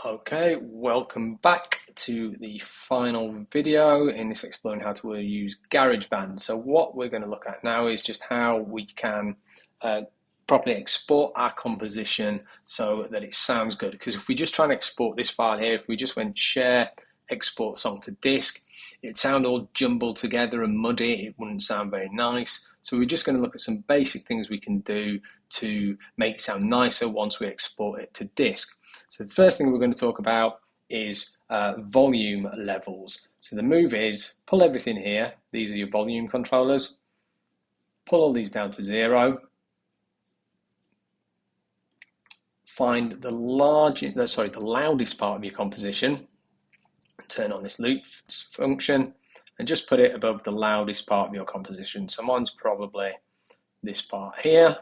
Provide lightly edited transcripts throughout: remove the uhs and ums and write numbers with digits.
Okay, welcome back to the final video in this exploring how to use GarageBand. So what we're going to look at now is just how we can properly export our composition so that it sounds good. Because if we just try and export this file here, if we just went share, export song to disk, it'd sound all jumbled together and muddy. It wouldn't sound very nice. So we're just going to look at some basic things we can do to make it sound nicer once we export it to disk. So the first thing we're going to talk about is volume levels. So the move is pull everything here. These are your volume controllers. Pull all these down to 0. Find the loudest part of your composition. Turn on this loop function and just put it above the loudest part of your composition. So mine's probably this part here.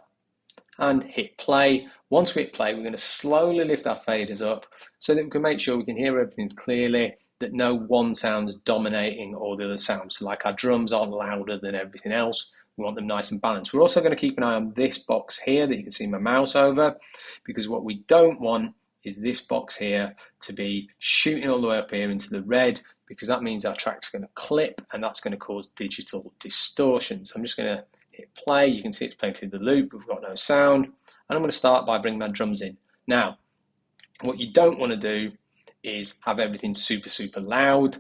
And hit play. Once we hit play, we're going to slowly lift our faders up so that we can make sure we can hear everything clearly, that no one sound's dominating all the other sounds. So like our drums aren't louder than everything else. We want them nice and balanced. We're also going to keep an eye on this box here that you can see my mouse over, because what we don't want is this box here to be shooting all the way up here into the red, because that means our track's going to clip and that's going to cause digital distortion. So I'm just going to hit play. You can see it's playing through the loop. We've got no sound. And I'm going to start by bringing my drums in. Now, what you don't want to do is have everything super loud.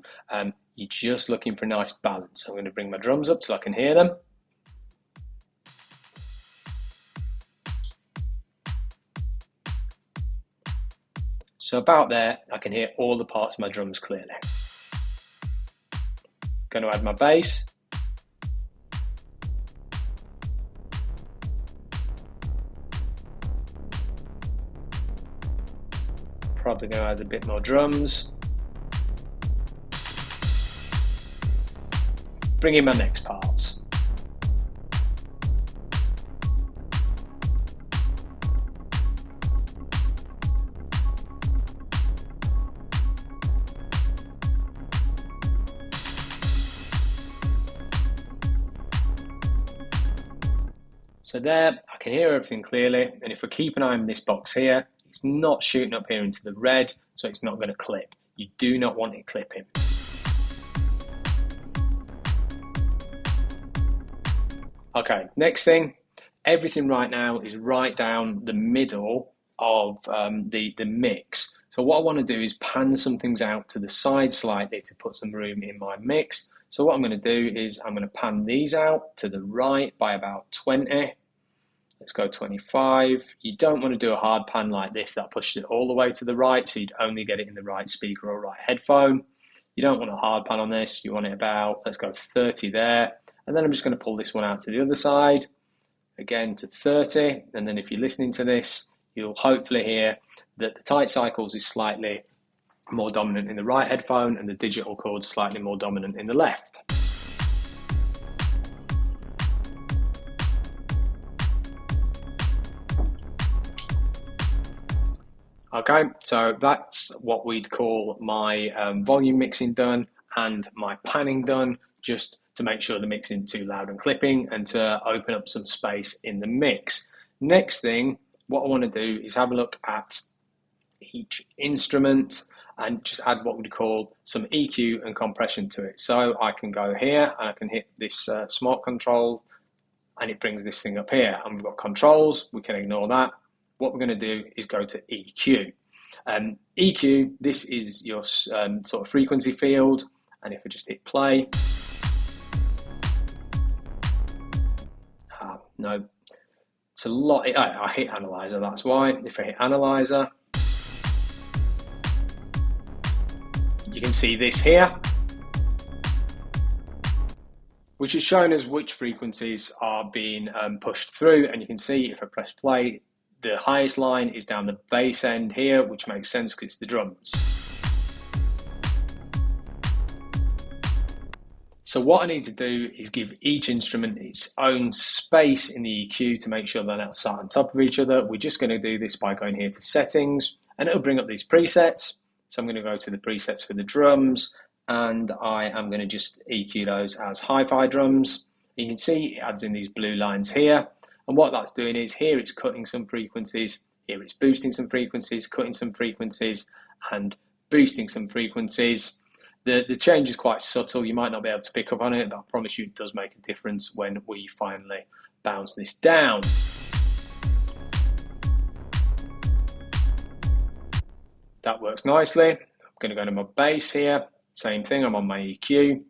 You're just looking for a nice balance. So I'm going to bring my drums up so I can hear them. So about there, I can hear all the parts of my drums clearly. Going to add my bass. Probably going to add a bit more drums. Bring in my next parts. So there, I can hear everything clearly, and if I keep an eye on this box here, it's not shooting up here into the red, so it's not going to clip. You do not want it clipping. Okay, next thing, everything right now is right down the middle of the mix. So what I want to do is pan some things out to the side slightly to put some room in my mix. So what I'm going to do is I'm going to pan these out to the right by about 20. Let's go 25. You don't want to do a hard pan like this that pushes it all the way to the right, so you'd only get it in the right speaker or right headphone. You don't want a hard pan on this. You want it about, let's go 30 there. And then I'm just going to pull this one out to the other side, again to 30. And then if you're listening to this, you'll hopefully hear that the tight cycles is slightly more dominant in the right headphone and the digital chords slightly more dominant in the left. Okay, so that's what we'd call my volume mixing done and my panning done, just to make sure the mix isn't too loud and clipping and to open up some space in the mix. Next thing, what I want to do is have a look at each instrument and just add what we'd call some EQ and compression to it. So I can go here and I can hit this smart control and it brings this thing up here. And we've got controls, we can ignore that. What we're going to do is go to EQ. EQ, this is your sort of frequency field, and if I just hit play, no, it's a lot. I hit analyzer, that's why. If I hit analyzer, you can see this here, which is showing us which frequencies are being pushed through, and you can see if I press play, the highest line is down the bass end here, which makes sense because it's the drums. So what I need to do is give each instrument its own space in the EQ to make sure they're not sat on top of each other. We're just going to do this by going here to settings, and it'll bring up these presets. So I'm going to go to the presets for the drums, and I am going to just EQ those as hi-fi drums. You can see it adds in these blue lines here. And what that's doing is here it's cutting some frequencies, here it's boosting some frequencies, cutting some frequencies, and boosting some frequencies. The change is quite subtle. You might not be able to pick up on it, but I promise you it does make a difference when we finally bounce this down. That works nicely. I'm going to go to my bass here. Same thing, I'm on my EQ.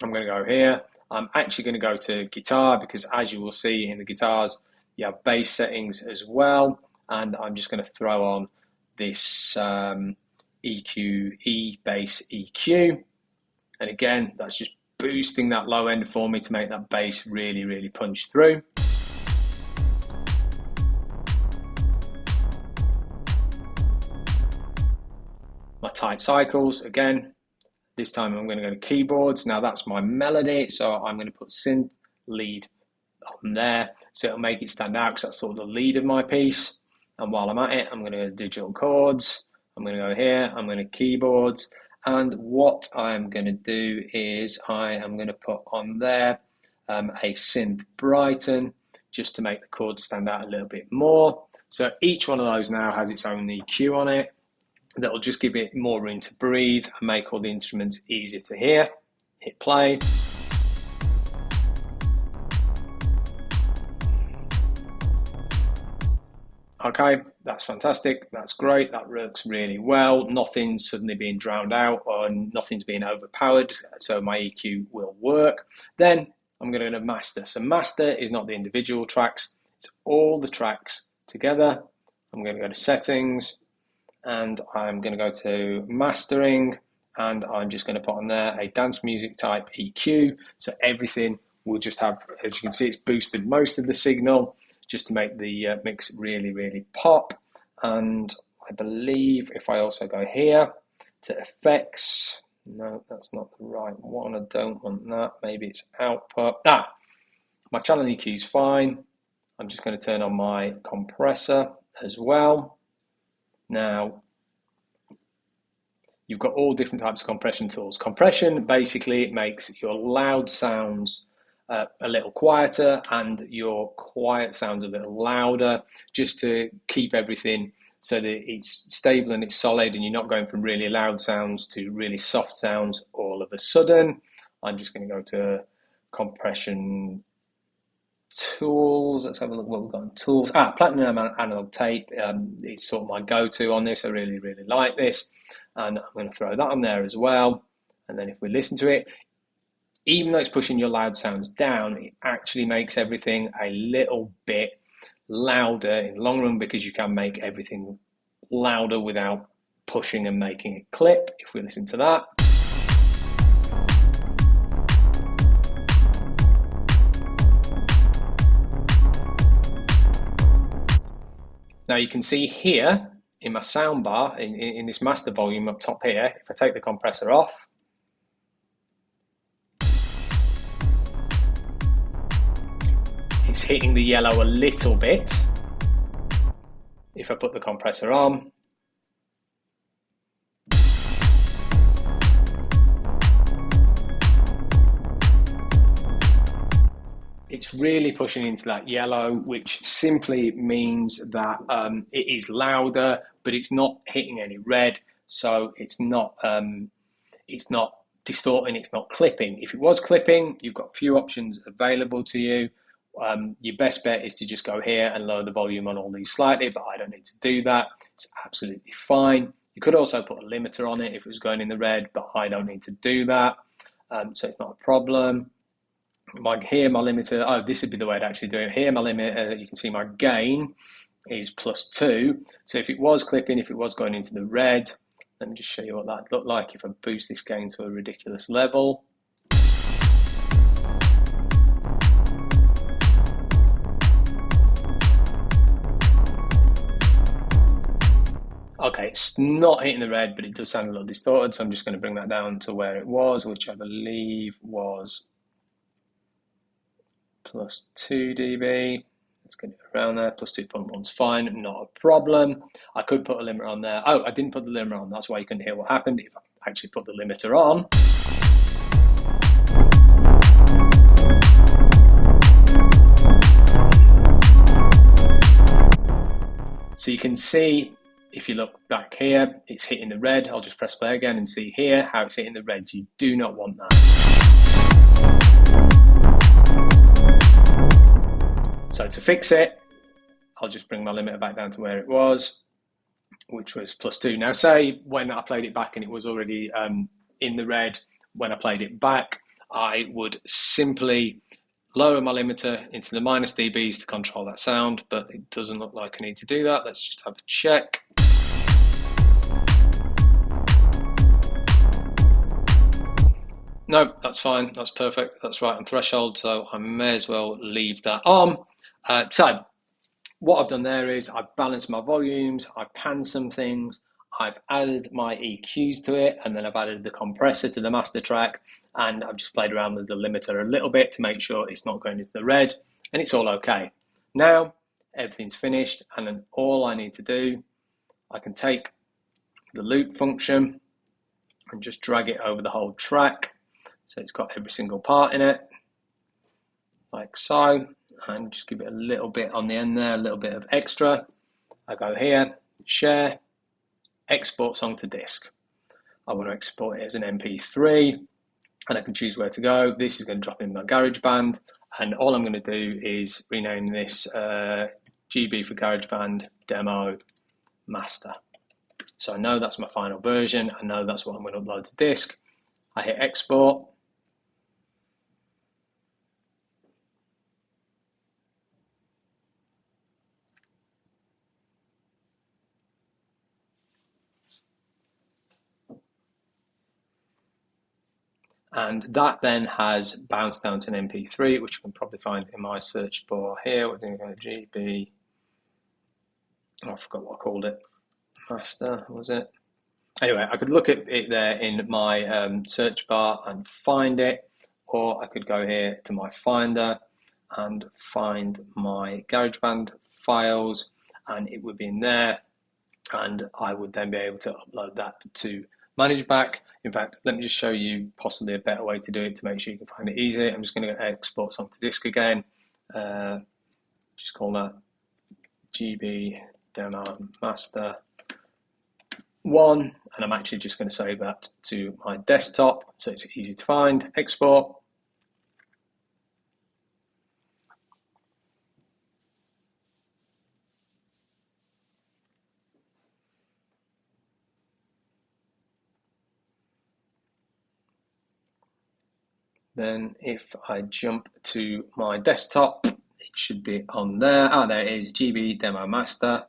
I'm going to go here. I'm actually going to go to guitar because, as you will see in the guitars, you have bass settings as well. And I'm just going to throw on this EQ, bass EQ. And again, that's just boosting that low end for me to make that bass really, really punch through. My tight cycles, again, this time I'm going to go to keyboards. Now that's my melody, so I'm going to put synth lead on there, so it'll make it stand out because that's sort of the lead of my piece. And while I'm at it, I'm going to go to digital chords. I'm going to go here, I'm going to keyboards. And what I'm going to do is I am going to put on there a synth brighten, just to make the chords stand out a little bit more. So each one of those now has its own EQ on it. That'll just give it more room to breathe and make all the instruments easier to hear. Hit play. Okay, that's fantastic, that's great, that works really well. Nothing's suddenly being drowned out or nothing's being overpowered, so my EQ will work. Then I'm going to go to master. So master is not the individual tracks, it's all the tracks together. I'm going to go to settings and I'm going to go to mastering, and I'm just going to put on there a dance music type EQ. So everything will just have, as you can see, it's boosted most of the signal, just to make the mix really, really pop. And I believe if I also go here to effects, no, that's not the right one, I don't want that, maybe it's output. My channel EQ is fine. I'm just going to turn on my compressor as well. Now, you've got all different types of compression tools. Compression, basically, it makes your loud sounds a little quieter and your quiet sounds a little louder, just to keep everything so that it's stable and it's solid and you're not going from really loud sounds to really soft sounds all of a sudden. I'm just going to go to compression tools. Let's have a look what we've got on tools. Platinum analog tape. It's sort of my go-to on this. I really, really like this. And I'm going to throw that on there as well. And then if we listen to it, even though it's pushing your loud sounds down, it actually makes everything a little bit louder in the long run, because you can make everything louder without pushing and making it clip. If we listen to that. Now you can see here in my soundbar, in this master volume up top here, if I take the compressor off, it's hitting the yellow a little bit. If I put the compressor on, it's really pushing into that yellow, which simply means that it is louder, but it's not hitting any red, so it's not distorting, it's not clipping. If it was clipping, you've got a few options available to you. Your best bet is to just go here and lower the volume on all these slightly, but I don't need to do that. It's absolutely fine. You could also put a limiter on it if it was going in the red, but I don't need to do that, so it's not a problem. Here my limiter, this would be the way to actually do it. Here my limiter, you can see my gain is +2. So if it was clipping, if it was going into the red, let me just show you what that looked like if I boost this gain to a ridiculous level. Okay, it's not hitting the red, but it does sound a little distorted, so I'm just going to bring that down to where it was, which I believe was +2 dB. Let's get it around there. +2.1 is fine, not a problem. I could put a limiter on there. I didn't put the limiter on. That's why you couldn't hear what happened. If I actually put the limiter on, so you can see if you look back here, it's hitting the red. I'll just press play again and see here how it's hitting the red. You do not want that. So to fix it, I'll just bring my limiter back down to where it was, which was +2. Now say when I played it back and it was already in the red, when I played it back, I would simply lower my limiter into the -dBs to control that sound, but it doesn't look like I need to do that. Let's just have a check. No, that's fine, that's perfect, that's right on threshold, so I may as well leave that on. So what I've done there is I've balanced my volumes, I've panned some things, I've added my EQs to it, and then I've added the compressor to the master track, and I've just played around with the limiter a little bit to make sure it's not going into the red, and it's all okay. Now everything's finished, and then all I need to do, I can take the loop function and just drag it over the whole track, so it's got every single part in it, like so, and just give it a little bit on the end there, a little bit of extra. I go here, share, export song to disk. I want to export it as an MP3, and I can choose where to go. This is going to drop in my GarageBand, and all I'm going to do is rename this GB for GarageBand Demo Master. So I know that's my final version. I know that's what I'm going to upload to disk. I hit export. And that then has bounced down to an MP3, which you can probably find in my search bar here. We're going to go GB, oh, I forgot what I called it, master, was it? Anyway, I could look at it there in my search bar and find it, or I could go here to my Finder and find my GarageBand files, and it would be in there, and I would then be able to upload that to ManageBack. In fact, let me just show you possibly a better way to do it to make sure you can find it easy. I'm just going to go export song to disk again. Just call that GB Demo Master 1, and I'm actually just going to save that to my desktop so it's easy to find. Export. Then if I jump to my desktop, it should be on there. Ah, there it is, GB Demo Master.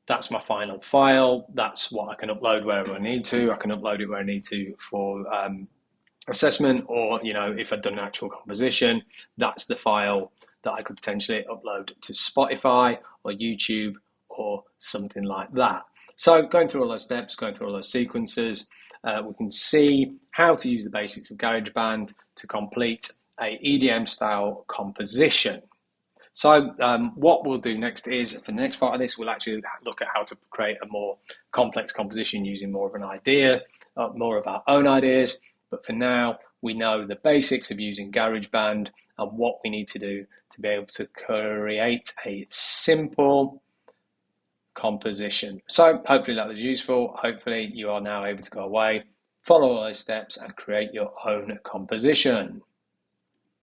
That's my final file. That's what I can upload wherever I need to. I can upload it where I need to for assessment, or if I've done an actual composition, that's the file that I could potentially upload to Spotify or YouTube or something like that. So going through all those steps, going through all those sequences, we can see how to use the basics of GarageBand to complete a EDM style composition. So what we'll do next is, for the next part of this, we'll actually look at how to create a more complex composition using more of an idea, more of our own ideas. But for now, we know the basics of using GarageBand and what we need to do to be able to create a simple composition. So hopefully that was useful. Hopefully you are now able to go away, follow all those steps and create your own composition.